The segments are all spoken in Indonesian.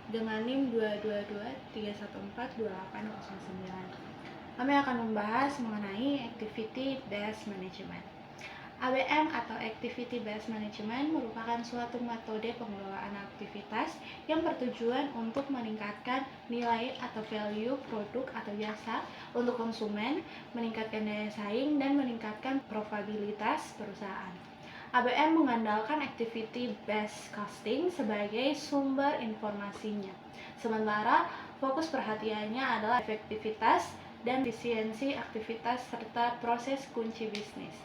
Dengan NIM 22231428009. Kami akan membahas mengenai Activity Based Management. ABM atau Activity Based Management merupakan suatu metode pengelolaan aktivitas yang bertujuan untuk meningkatkan nilai atau value produk atau jasa untuk konsumen, meningkatkan daya saing, dan meningkatkan profitabilitas perusahaan. ABM mengandalkan activity based costing sebagai sumber informasinya. Sementara fokus perhatiannya adalah efektivitas dan efisiensi aktivitas serta proses kunci bisnis.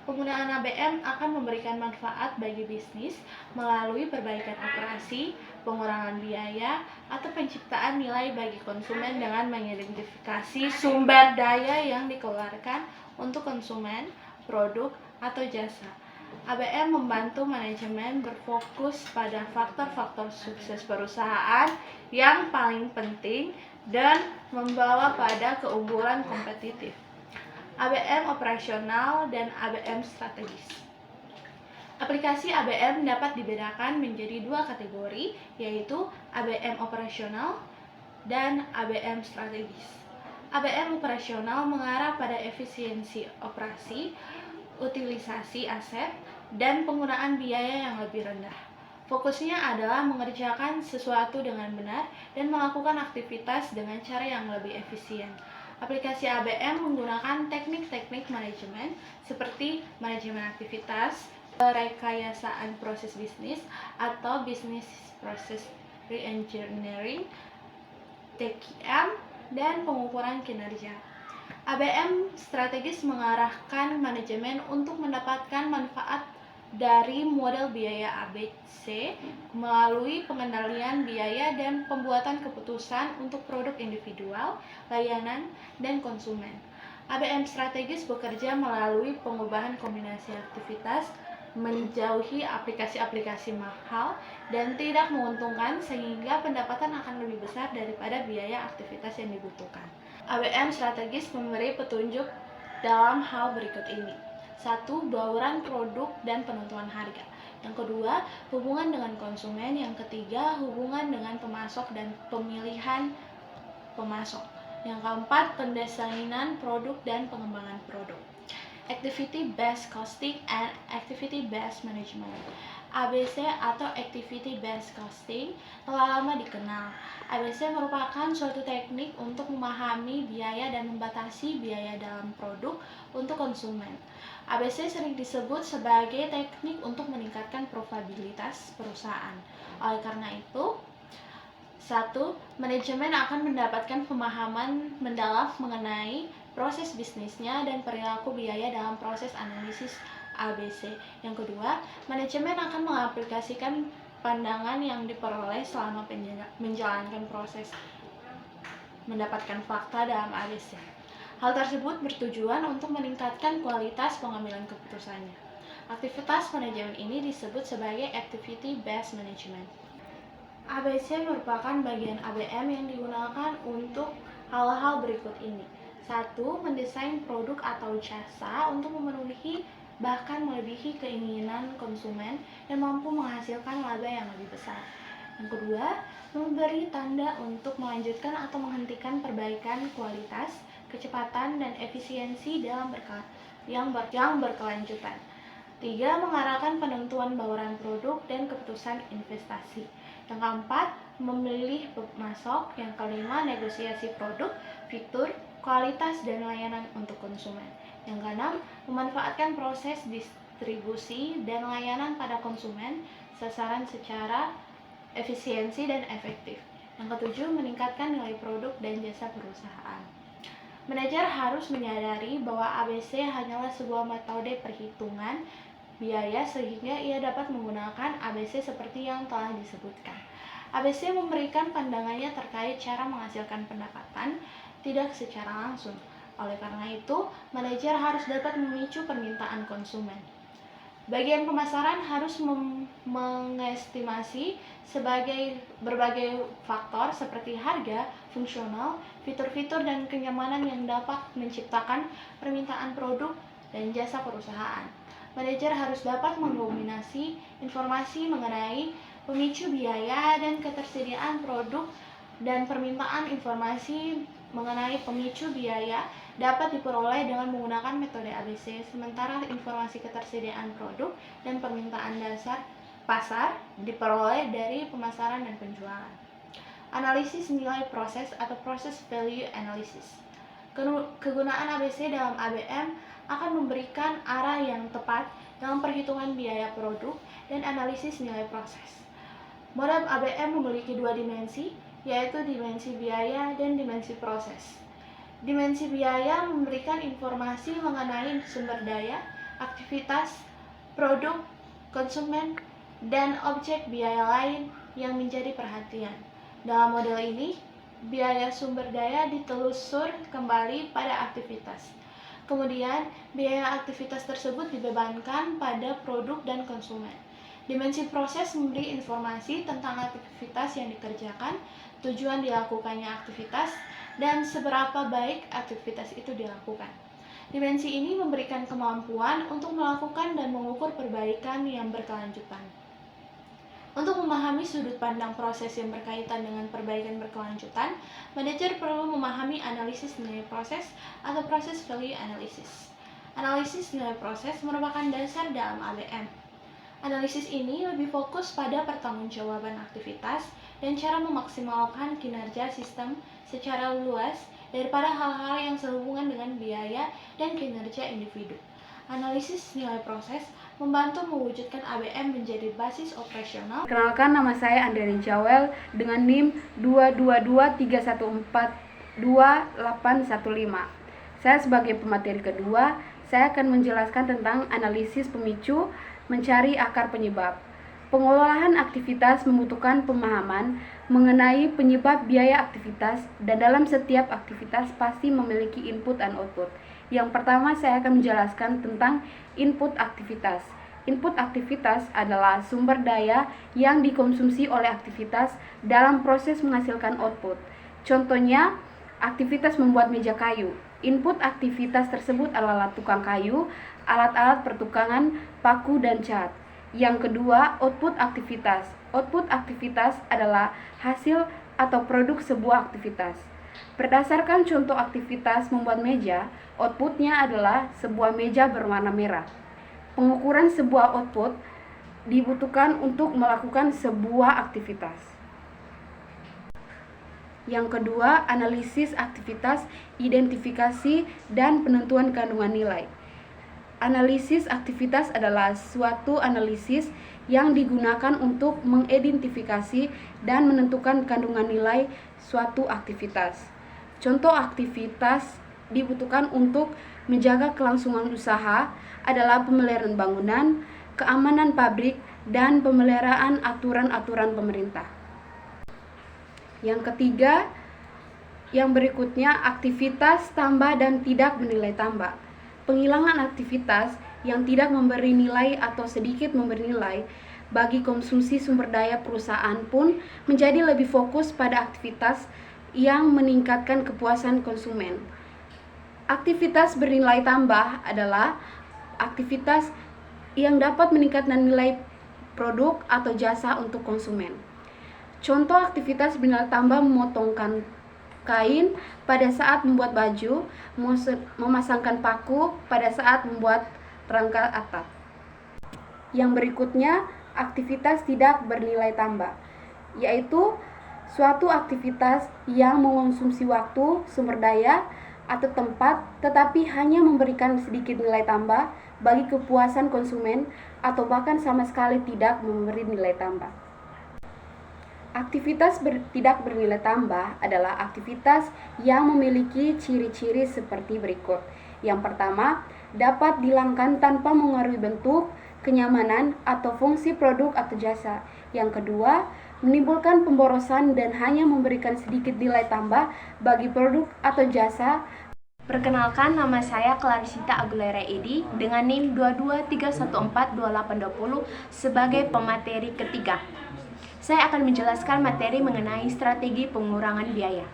Penggunaan ABM akan memberikan manfaat bagi bisnis melalui perbaikan operasi, pengurangan biaya, atau penciptaan nilai bagi konsumen dengan mengidentifikasi sumber daya yang dikeluarkan untuk konsumen, produk, atau jasa. ABM membantu manajemen berfokus pada faktor-faktor sukses perusahaan yang paling penting dan membawa pada keunggulan kompetitif. ABM operasional dan ABM strategis. Aplikasi ABM dapat dibedakan menjadi dua kategori, yaitu ABM operasional dan ABM strategis. ABM operasional mengarah pada efisiensi operasi, utilisasi aset, dan penggunaan biaya yang lebih rendah. Fokusnya adalah mengerjakan sesuatu dengan benar dan melakukan aktivitas dengan cara yang lebih efisien. Aplikasi ABM menggunakan teknik-teknik manajemen seperti manajemen aktivitas, rekayasaan proses bisnis atau business process reengineering, TQM, dan pengukuran kinerja. ABM strategis mengarahkan manajemen untuk mendapatkan manfaat dari model biaya ABC melalui pengendalian biaya dan pembuatan keputusan untuk produk individual, layanan, dan konsumen. ABM strategis bekerja melalui pengubahan kombinasi aktivitas, menjauhi aplikasi-aplikasi mahal dan tidak menguntungkan sehingga pendapatan akan lebih besar daripada biaya aktivitas yang dibutuhkan. ABM strategis memberi petunjuk dalam hal berikut ini. 1. Bauran produk dan penentuan harga. Yang kedua, hubungan dengan konsumen. Yang ketiga, hubungan dengan pemasok dan pemilihan pemasok. Yang keempat, pendesainan produk dan pengembangan produk. Activity Based Costing and Activity Based Management. ABC atau Activity Based Costing telah lama dikenal. ABC merupakan suatu teknik untuk memahami biaya dan membatasi biaya dalam produk untuk konsumen. ABC sering disebut sebagai teknik untuk meningkatkan profitabilitas perusahaan. Oleh karena itu, 1. Manajemen akan mendapatkan pemahaman mendalam mengenai proses bisnisnya dan perilaku biaya dalam proses analisis ABC. Yang kedua, manajemen akan mengaplikasikan pandangan yang diperoleh selama menjalankan proses mendapatkan fakta dalam ABC. Hal tersebut bertujuan untuk meningkatkan kualitas pengambilan keputusannya. Aktivitas manajemen ini disebut sebagai Activity Based Management. ABC merupakan bagian ABM yang digunakan untuk hal-hal berikut ini. 1. Mendesain produk atau jasa untuk memenuhi bahkan melebihi keinginan konsumen dan mampu menghasilkan laba yang lebih besar. Yang kedua, memberi tanda untuk melanjutkan atau menghentikan perbaikan kualitas, kecepatan, dan efisiensi dalam yang berkelanjutan. 3. Mengarahkan penentuan bauran produk dan keputusan investasi. Yang keempat, memilih pemasok. Yang kelima, negosiasi produk, fitur, kualitas, dan layanan untuk konsumen. Yang keenam, memanfaatkan proses distribusi dan layanan pada konsumen sasaran secara efisiensi dan efektif. Yang ketujuh, meningkatkan nilai produk dan jasa perusahaan. Manajer harus menyadari bahwa ABC hanyalah sebuah metode perhitungan biaya sehingga ia dapat menggunakan ABC seperti yang telah disebutkan. ABC memberikan pandangannya terkait cara menghasilkan pendapatan tidak secara langsung. Oleh karena itu, manajer harus dapat memicu permintaan konsumen. Bagian pemasaran harus mengestimasi sebagai berbagai faktor seperti harga, fungsional, fitur-fitur dan kenyamanan yang dapat menciptakan permintaan produk dan jasa perusahaan. Manajer harus dapat mendominasi informasi mengenai pemicu biaya dan ketersediaan produk, dan permintaan informasi mengenai pemicu biaya dapat diperoleh dengan menggunakan metode ABC, sementara informasi ketersediaan produk dan permintaan dasar pasar diperoleh dari pemasaran dan penjualan. Analisis nilai proses atau process value analysis. Kegunaan ABC dalam ABM akan memberikan arah yang tepat dalam perhitungan biaya produk dan analisis nilai proses. Model ABM memiliki dua dimensi, yaitu dimensi biaya dan dimensi proses. Dimensi biaya memberikan informasi mengenai sumber daya, aktivitas, produk, konsumen, dan objek biaya lain yang menjadi perhatian. Dalam model ini, biaya sumber daya ditelusur kembali pada aktivitas. Kemudian, biaya aktivitas tersebut dibebankan pada produk dan konsumen. Dimensi proses memberi informasi tentang aktivitas yang dikerjakan, tujuan dilakukannya aktivitas, dan seberapa baik aktivitas itu dilakukan. Dimensi ini memberikan kemampuan untuk melakukan dan mengukur perbaikan yang berkelanjutan. Untuk memahami sudut pandang proses yang berkaitan dengan perbaikan berkelanjutan, manajer perlu memahami analisis nilai proses atau process value analysis. Analisis nilai proses merupakan dasar dalam ABM. Analisis ini lebih fokus pada pertanggungjawaban aktivitas dan cara memaksimalkan kinerja sistem secara luas daripada hal-hal yang sehubungan dengan biaya dan kinerja individu. Analisis nilai proses membantu mewujudkan ABM menjadi basis operasional. Kenalkan, nama saya Andriani Jawel dengan NIM 22231428815. Saya sebagai pemateri kedua, saya akan menjelaskan tentang analisis pemicu, mencari akar penyebab. Pengolahan aktivitas membutuhkan pemahaman mengenai penyebab biaya aktivitas, dan dalam setiap aktivitas pasti memiliki input dan output. Yang pertama, saya akan menjelaskan tentang input aktivitas. Input aktivitas adalah sumber daya yang dikonsumsi oleh aktivitas dalam proses menghasilkan output. Contohnya, aktivitas membuat meja kayu. Input aktivitas tersebut adalah tukang kayu, alat-alat pertukangan, paku, dan cat. Yang kedua, output aktivitas. Output aktivitas adalah hasil atau produk sebuah aktivitas. Berdasarkan contoh aktivitas membuat meja, outputnya adalah sebuah meja berwarna merah. Pengukuran sebuah output dibutuhkan untuk melakukan sebuah aktivitas. Yang kedua, analisis aktivitas, identifikasi, dan penentuan kandungan nilai. Analisis aktivitas adalah suatu analisis yang digunakan untuk mengidentifikasi dan menentukan kandungan nilai suatu aktivitas. Contoh aktivitas dibutuhkan untuk menjaga kelangsungan usaha adalah pemeliharaan bangunan, keamanan pabrik, dan pemeliharaan aturan-aturan pemerintah. Yang ketiga, yang berikutnya, aktivitas tambah dan tidak bernilai tambah. Penghilangan aktivitas yang tidak memberi nilai atau sedikit memberi nilai bagi konsumsi sumber daya perusahaan pun menjadi lebih fokus pada aktivitas yang meningkatkan kepuasan konsumen. Aktivitas bernilai tambah adalah aktivitas yang dapat meningkatkan nilai produk atau jasa untuk konsumen. Contoh aktivitas bernilai tambah memotongkan kain pada saat membuat baju, memasangkan paku pada saat membuat rangka atap. Yang berikutnya, aktivitas tidak bernilai tambah, yaitu suatu aktivitas yang mengonsumsi waktu, sumber daya, atau tempat, tetapi hanya memberikan sedikit nilai tambah bagi kepuasan konsumen, atau bahkan sama sekali tidak memberi nilai tambah. Aktivitas tidak bernilai tambah adalah aktivitas yang memiliki ciri-ciri seperti berikut. Yang pertama, dapat dihilangkan tanpa mengaruhi bentuk, kenyamanan, atau fungsi produk atau jasa. Yang kedua, menimbulkan pemborosan dan hanya memberikan sedikit nilai tambah bagi produk atau jasa. Perkenalkan, nama saya Clarisita Aguilera Edi dengan NIM 223142820 sebagai pemateri ketiga. Saya akan menjelaskan materi mengenai strategi pengurangan biaya.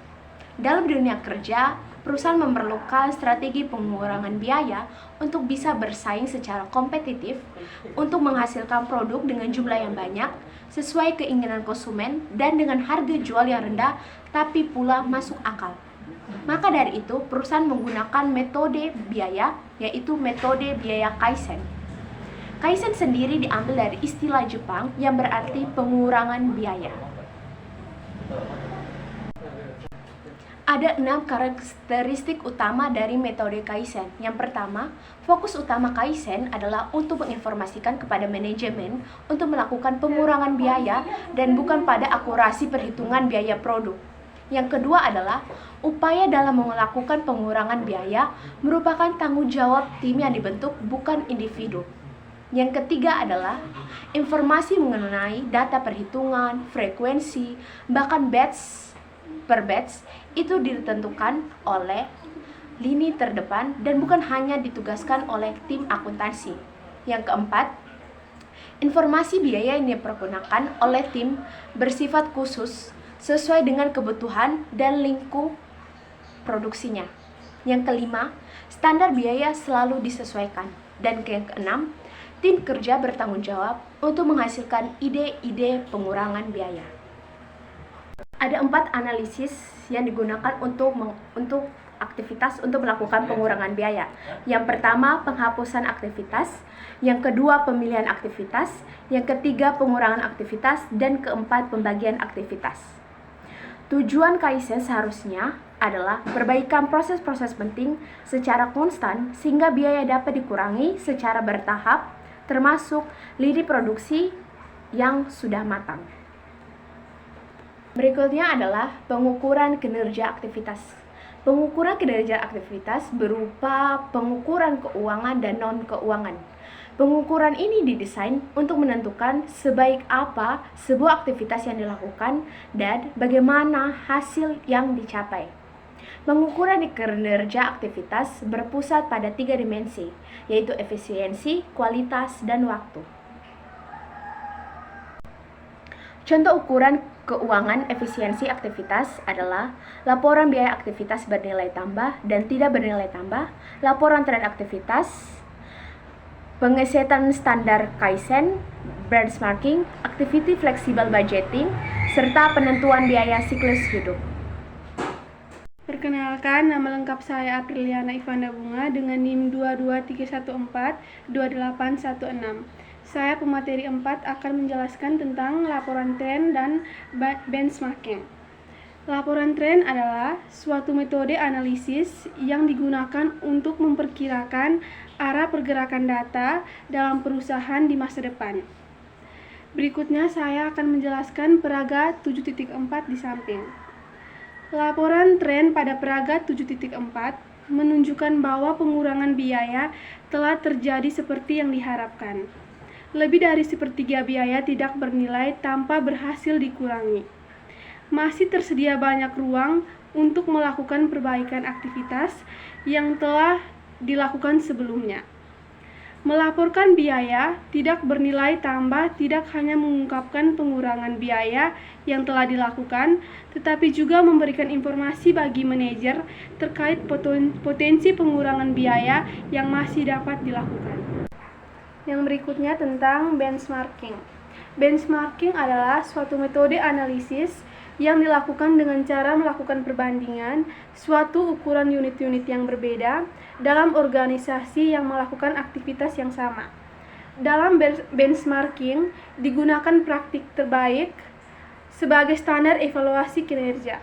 Dalam dunia kerja, perusahaan memerlukan strategi pengurangan biaya untuk bisa bersaing secara kompetitif, untuk menghasilkan produk dengan jumlah yang banyak, sesuai keinginan konsumen, dan dengan harga jual yang rendah, tapi pula masuk akal. Maka dari itu, perusahaan menggunakan metode biaya, yaitu metode biaya Kaizen. Kaizen sendiri diambil dari istilah Jepang yang berarti pengurangan biaya. Ada 6 karakteristik utama dari metode Kaizen. Yang pertama, fokus utama Kaizen adalah untuk menginformasikan kepada manajemen untuk melakukan pengurangan biaya dan bukan pada akurasi perhitungan biaya produk. Yang kedua adalah upaya dalam melakukan pengurangan biaya merupakan tanggung jawab tim yang dibentuk, bukan individu. Yang ketiga adalah informasi mengenai data perhitungan, frekuensi, bahkan batch per batch itu ditentukan oleh lini terdepan dan bukan hanya ditugaskan oleh tim akuntansi. Yang keempat, informasi biaya yang dipergunakan oleh tim bersifat khusus sesuai dengan kebutuhan dan lingkup produksinya. Yang kelima, standar biaya selalu disesuaikan. Dan yang keenam, tim kerja bertanggung jawab untuk menghasilkan ide-ide pengurangan biaya. Ada 4 analisis yang digunakan untuk aktivitas untuk melakukan pengurangan biaya. Yang pertama, penghapusan aktivitas. Yang kedua, pemilihan aktivitas. Yang ketiga, pengurangan aktivitas. Dan keempat, pembagian aktivitas. Tujuan Kaizen seharusnya adalah perbaikan proses-proses penting secara konstan sehingga biaya dapat dikurangi secara bertahap, termasuk lini produksi yang sudah matang. Berikutnya adalah pengukuran kinerja aktivitas. Pengukuran kinerja aktivitas berupa pengukuran keuangan dan non-keuangan. Pengukuran ini didesain untuk menentukan sebaik apa sebuah aktivitas yang dilakukan dan bagaimana hasil yang dicapai. Pengukuran kinerja aktivitas berpusat pada 3 dimensi, yaitu efisiensi, kualitas, dan waktu. Contoh ukuran keuangan efisiensi aktivitas adalah laporan biaya aktivitas bernilai tambah dan tidak bernilai tambah, laporan tren aktivitas, pengesetan standar Kaizen, benchmarking, activity flexible budgeting, serta penentuan biaya siklus hidup. Perkenalkan, nama lengkap saya Apriliana Ivanda Bunga dengan NIM 223142816. Saya pemateri 4 akan menjelaskan tentang laporan tren dan benchmarking. Laporan tren adalah suatu metode analisis yang digunakan untuk memperkirakan arah pergerakan data dalam perusahaan di masa depan. Berikutnya saya akan menjelaskan peraga 7.4 di samping. Laporan tren pada peraga 7.4 menunjukkan bahwa pengurangan biaya telah terjadi seperti yang diharapkan. Lebih dari sepertiga biaya tidak bernilai tanpa berhasil dikurangi. Masih tersedia banyak ruang untuk melakukan perbaikan aktivitas yang telah dilakukan sebelumnya. Melaporkan biaya tidak bernilai tambah tidak hanya mengungkapkan pengurangan biaya yang telah dilakukan, tetapi juga memberikan informasi bagi manajer terkait potensi pengurangan biaya yang masih dapat dilakukan. Yang berikutnya tentang benchmarking. Benchmarking adalah suatu metode analisis yang dilakukan dengan cara melakukan perbandingan suatu ukuran unit-unit yang berbeda dalam organisasi yang melakukan aktivitas yang sama. Dalam benchmarking digunakan praktik terbaik sebagai standar evaluasi kinerja.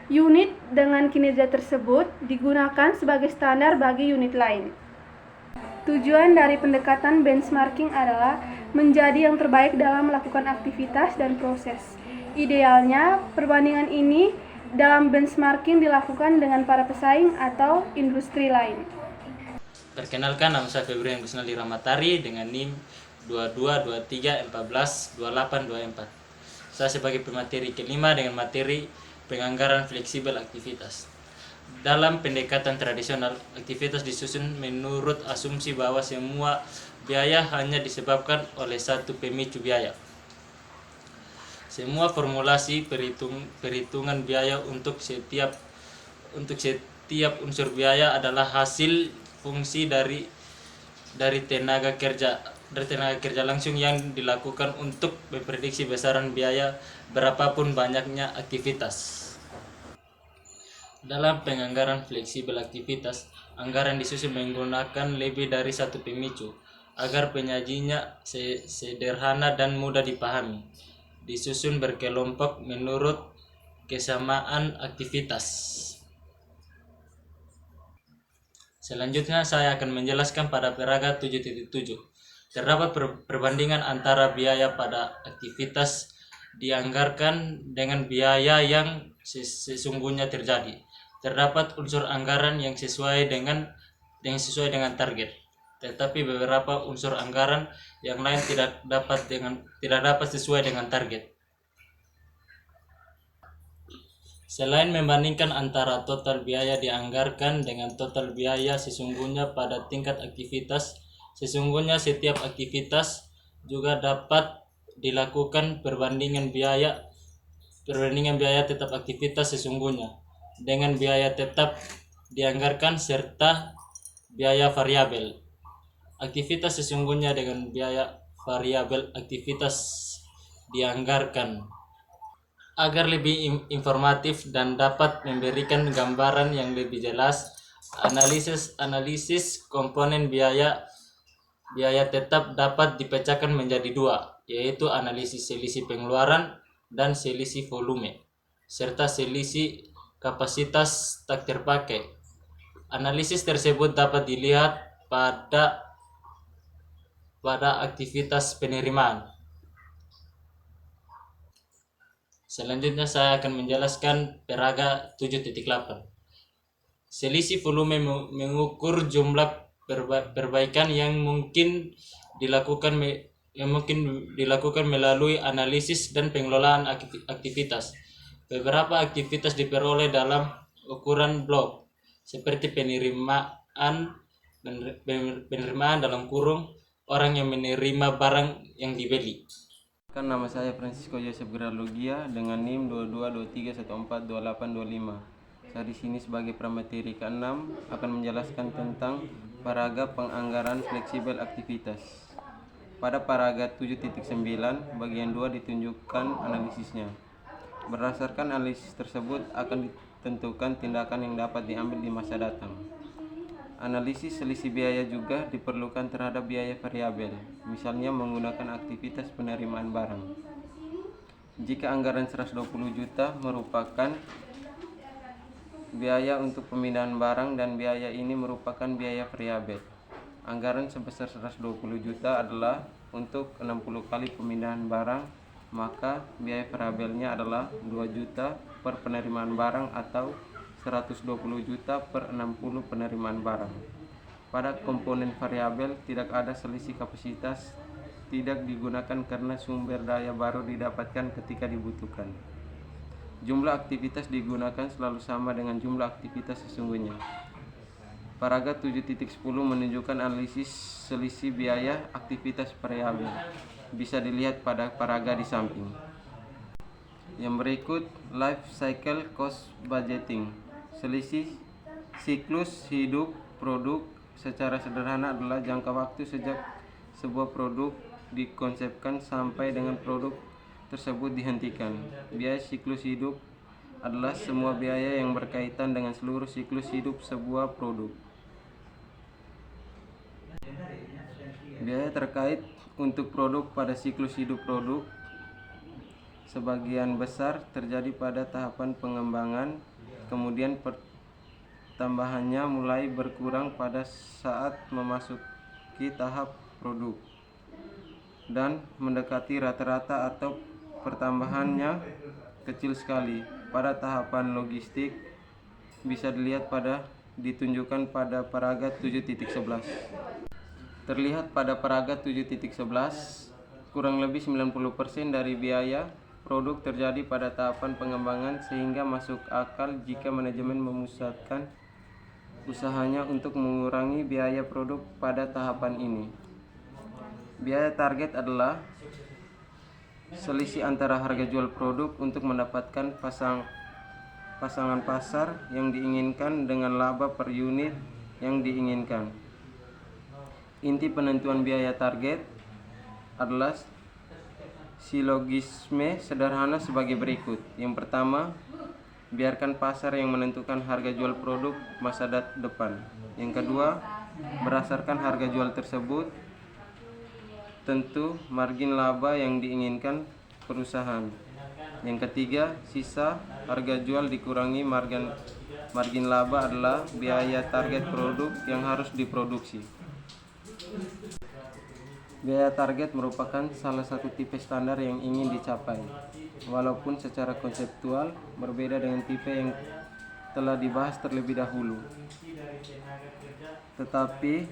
Unit dengan kinerja tersebut digunakan sebagai standar bagi unit lain. Tujuan dari pendekatan benchmarking adalah menjadi yang terbaik dalam melakukan aktivitas dan proses. Idealnya, perbandingan ini dalam benchmarking dilakukan dengan para pesaing atau industri lain. Perkenalkan, nama saya Febrian Gusnali Ramatari dengan NIM 2223142824. Saya sebagai pemateri kelima dengan materi penganggaran fleksibel aktivitas. Dalam pendekatan tradisional, aktivitas disusun menurut asumsi bahwa semua biaya hanya disebabkan oleh satu pemicu biaya. Semua formulasi perhitungan biaya untuk setiap unsur biaya adalah hasil fungsi dari tenaga kerja langsung yang dilakukan untuk memprediksi besaran biaya berapapun banyaknya aktivitas. Dalam penganggaran fleksibel aktivitas, anggaran disusun menggunakan lebih dari satu pemicu agar penyajinya sederhana dan mudah dipahami. Disusun berkelompok menurut kesamaan aktivitas. Selanjutnya saya akan menjelaskan pada paragraf 7.7. Terdapat perbandingan antara biaya pada aktivitas dianggarkan dengan biaya yang sesungguhnya terjadi. Terdapat unsur anggaran yang sesuai dengan target, tetapi beberapa unsur anggaran yang lain tidak dapat sesuai dengan target. Selain membandingkan antara total biaya dianggarkan dengan total biaya sesungguhnya pada tingkat aktivitas, sesungguhnya setiap aktivitas juga dapat dilakukan perbandingan biaya tetap aktivitas sesungguhnya dengan biaya tetap dianggarkan serta biaya variabel aktivitas sesungguhnya dengan biaya variabel aktivitas dianggarkan. Agar lebih informatif dan dapat memberikan gambaran yang lebih jelas, analisis komponen biaya tetap dapat dipecahkan menjadi dua, yaitu analisis selisih pengeluaran dan selisih volume, serta selisih kapasitas tak terpakai. Analisis tersebut dapat dilihat pada aktivitas penerimaan. Selanjutnya saya akan menjelaskan paragraf 7.8. Selisih volume mengukur jumlah perbaikan yang mungkin dilakukan melalui analisis dan pengelolaan aktivitas. Beberapa aktivitas diperoleh dalam ukuran blok, seperti penerimaan dalam kurung orang yang menerima barang yang dibeli. Nama saya Francisco Joseph Geralogia dengan NIM 2223142825. Saya di sini sebagai pramateri ke-6 akan menjelaskan tentang paragraf penganggaran fleksibel aktivitas. Pada paragraf 7.9 bagian 2 ditunjukkan analisisnya. Berdasarkan analisis tersebut akan ditentukan tindakan yang dapat diambil di masa datang. Analisis selisih biaya juga diperlukan terhadap biaya variabel, misalnya menggunakan aktivitas penerimaan barang. Jika anggaran 120 juta merupakan biaya untuk pemindahan barang dan biaya ini merupakan biaya variabel, anggaran sebesar 120 juta adalah untuk 60 kali pemindahan barang, maka biaya variabelnya adalah 2 juta per penerimaan barang atau 120 juta per 60 penerimaan barang. Pada komponen variabel tidak ada selisih kapasitas, tidak digunakan karena sumber daya baru didapatkan ketika dibutuhkan. Jumlah aktivitas digunakan selalu sama dengan jumlah aktivitas sesungguhnya. Paragraf 7.10 menunjukkan analisis selisih biaya aktivitas variabel. Bisa dilihat pada paragraf di samping. Yang berikut, life cycle cost budgeting. Selisih siklus hidup produk secara sederhana adalah jangka waktu sejak sebuah produk dikonsepkan sampai dengan produk tersebut dihentikan. Biaya siklus hidup adalah semua biaya yang berkaitan dengan seluruh siklus hidup sebuah produk. Biaya terkait untuk produk pada siklus hidup produk sebagian besar terjadi pada tahapan pengembangan, kemudian pertambahannya mulai berkurang pada saat memasuki tahap produk dan mendekati rata-rata atau pertambahannya kecil sekali pada tahapan logistik. Bisa dilihat ditunjukkan pada paragraf 7.11. Terlihat pada paragraf 7.11, kurang lebih 90% dari biaya produk terjadi pada tahapan pengembangan sehingga masuk akal jika manajemen memusatkan usahanya untuk mengurangi biaya produk pada tahapan ini. Biaya target adalah selisih antara harga jual produk untuk mendapatkan pasangan pasar yang diinginkan dengan laba per unit yang diinginkan. Inti penentuan biaya target adalah silogisme sederhana sebagai berikut. Yang pertama, biarkan pasar yang menentukan harga jual produk masa depan. Yang kedua, berdasarkan harga jual tersebut, tentu margin laba yang diinginkan perusahaan. Yang ketiga, sisa harga jual dikurangi margin laba adalah biaya target produk yang harus diproduksi. Biaya target merupakan salah satu tipe standar yang ingin dicapai, walaupun secara konseptual berbeda dengan tipe yang telah dibahas terlebih dahulu. Tetapi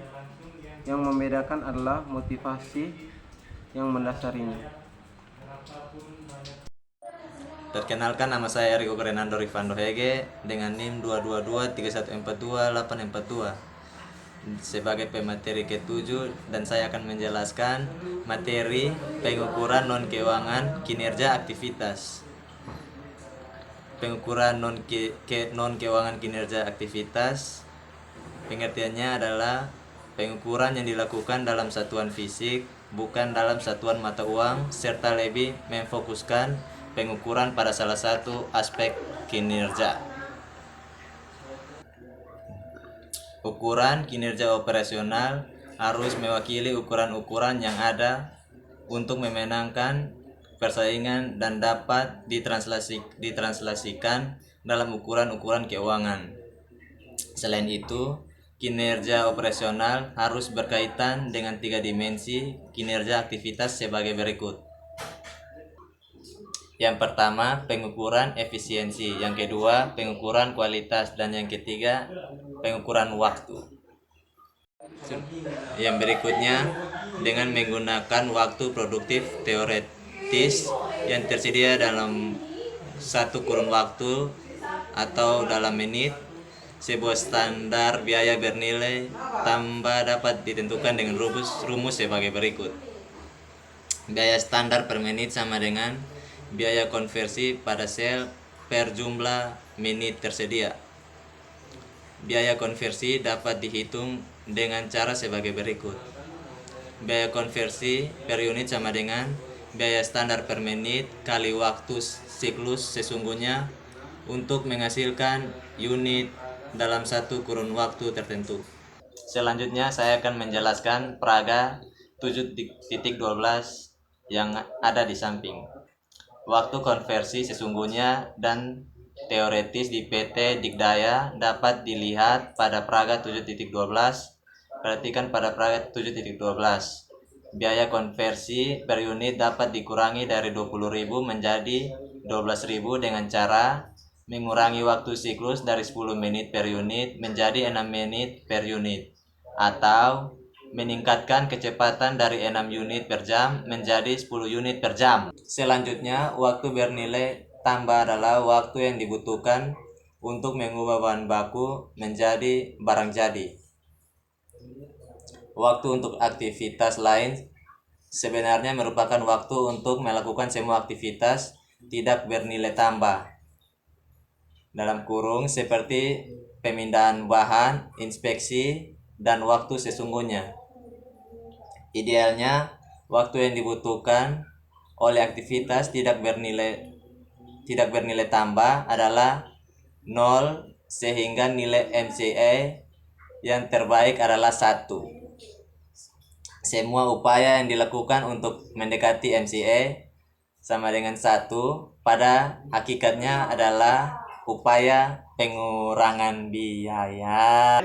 yang membedakan adalah motivasi yang mendasarinya. Perkenalkan, nama saya Rico Renando Rifando Hege dengan NIM 22231428842 sebagai pemateri ke-7, dan saya akan menjelaskan materi pengukuran non-keuangan kinerja aktivitas. Pengukuran non-keuangan kinerja aktivitas pengertiannya adalah pengukuran yang dilakukan dalam satuan fisik, bukan dalam satuan mata uang, serta lebih memfokuskan pengukuran pada salah satu aspek kinerja. Ukuran kinerja operasional harus mewakili ukuran-ukuran yang ada untuk memenangkan persaingan dan dapat ditranslasikan dalam ukuran-ukuran keuangan. Selain itu, kinerja operasional harus berkaitan dengan 3 dimensi kinerja aktivitas sebagai berikut. Yang pertama, pengukuran efisiensi. Yang kedua, pengukuran kualitas. Dan yang ketiga, pengukuran waktu. Yang berikutnya, dengan menggunakan waktu produktif teoretis yang tersedia dalam satu kurun waktu atau dalam menit, sebuah standar biaya bernilai tambah dapat ditentukan dengan rumus sebagai berikut. Biaya standar per menit sama dengan biaya konversi pada sel per jumlah menit tersedia. Biaya konversi dapat dihitung dengan cara sebagai berikut. Biaya konversi per unit sama dengan biaya standar per menit kali waktu siklus sesungguhnya untuk menghasilkan unit dalam satu kurun waktu tertentu. Selanjutnya saya akan menjelaskan Praga 7.12 yang ada di samping. Waktu konversi sesungguhnya dan teoretis di PT Dikdaya dapat dilihat pada Praga 7.12. Perhatikan pada Praga 7.12. Biaya konversi per unit dapat dikurangi dari 20.000 menjadi 12.000 dengan cara mengurangi waktu siklus dari 10 menit per unit menjadi 6 menit per unit, atau meningkatkan kecepatan dari 6 unit per jam menjadi 10 unit per jam. Selanjutnya, waktu bernilai tambah adalah waktu yang dibutuhkan untuk mengubah bahan baku menjadi barang jadi. Waktu untuk aktivitas lain sebenarnya merupakan waktu untuk melakukan semua aktivitas tidak bernilai tambah. Dalam kurung seperti pemindahan bahan, inspeksi, dan waktu sesungguhnya. Idealnya, waktu yang dibutuhkan oleh aktivitas tidak bernilai tambah adalah 0 sehingga nilai MCA yang terbaik adalah 1. Semua upaya yang dilakukan untuk mendekati MCA sama dengan 1 pada hakikatnya adalah upaya pengurangan biaya.